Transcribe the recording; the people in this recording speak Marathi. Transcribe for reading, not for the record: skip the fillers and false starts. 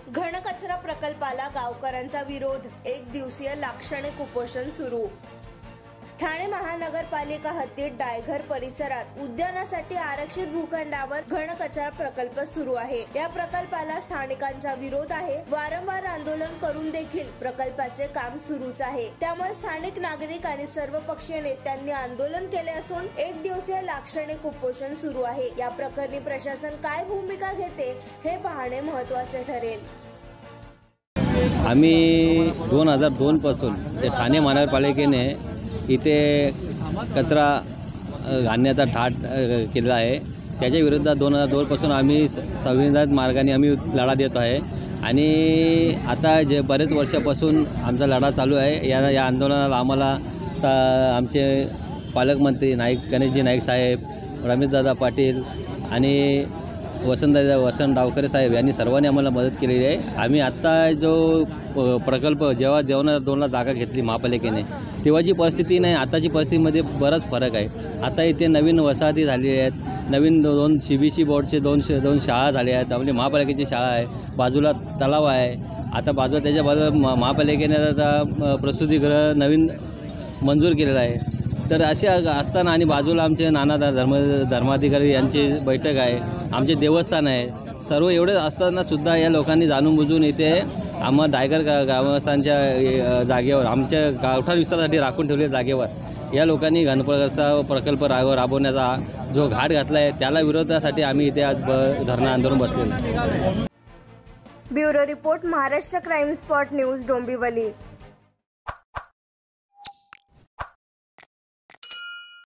घनकचरा प्रकल्पाला गावकऱ्यांचा विरोध, एक दिवसीय लाक्षणिक उपोषण सुरू। ठाणे महानगरपालिका हद्दीत डायघर परिसरात उद्यानासाठी आरक्षित भूखंडावर घनकचरा प्रकल्प सुरू आहे। या प्रकल्पाला स्थानिकांचा विरोध आहे। वारंवार आंदोलन करून देखील प्रकल्पाचे काम सुरूच आहे। त्यामुळे स्थानिक नागरिक आणि सर्वपक्षीय नेत्यांनी आंदोलन केले असून एक दिवसीय लाक्षणिक उपोषण सुरू आहे। या प्रकरणी प्रशासन काय भूमिका घेते हे पाहणे महत्त्वाचे ठरेल। आम्ही 2002 पासून ते ठाणे महानगरपालिकेने इथे कचरा घालण्याचा ठाट केला आहे। त्याच्या विरोधात 2002 पासून आम्ही संविधानिक मार्गाने आम्ही लढा देत आहे आणि आता जे बरेच वर्षापासून आमचा लढा चालू आहे। या आंदोलनाला आम्हाला आमचे पालकमंत्री गणेशजी नाईक साहेब, रमेशदादा पाटील आणि वसंत डावकरे साहेब यांनी सर्वांनी आम्हाला मदत केलेली आहे। आम्ही आत्ता जो प्रकल्प जेव्हा 2002ला जागा घेतली महापालिकेने तेव्हाची परिस्थिती नाही, आताची परिस्थितीमध्ये बराच फरक आहे। आता इथे नवीन वसाहती झाली आहेत, नवीन दोन CBC बोर्डचे दोन शाळा झाल्या आहेत, म्हणजे महापालिकेची शाळा आहे, बाजूला तलाव आहे। आता बाजूला त्याच्या बाजूला महापालिकेने आता प्रसूतीगृह नवीन मंजूर केलेलं आहे। तर असे असताना आणि बाजूला आमचे नाना धर्माधिकारी यांची बैठक आहे, आमचे देवस्थान आहे, सर्व एवढे असताना सुद्धा या लोकांनी जाणून बुजून इथे आम्हा डायगर ग्रामस्थांच्या जागेवर आमच्या गावठाण विस्तारासाठी राखून ठेवलेल्या जागेवर या लोकांनी घनकचरा प्रकल्प राबवण्याचा जो घाट घातला आहे त्याला विरोधासाठी आम्ही इथे आज धरणं आंदोलन बसलेलो आहे। Bureau report, Maharashtra crime spot news, Dombivli.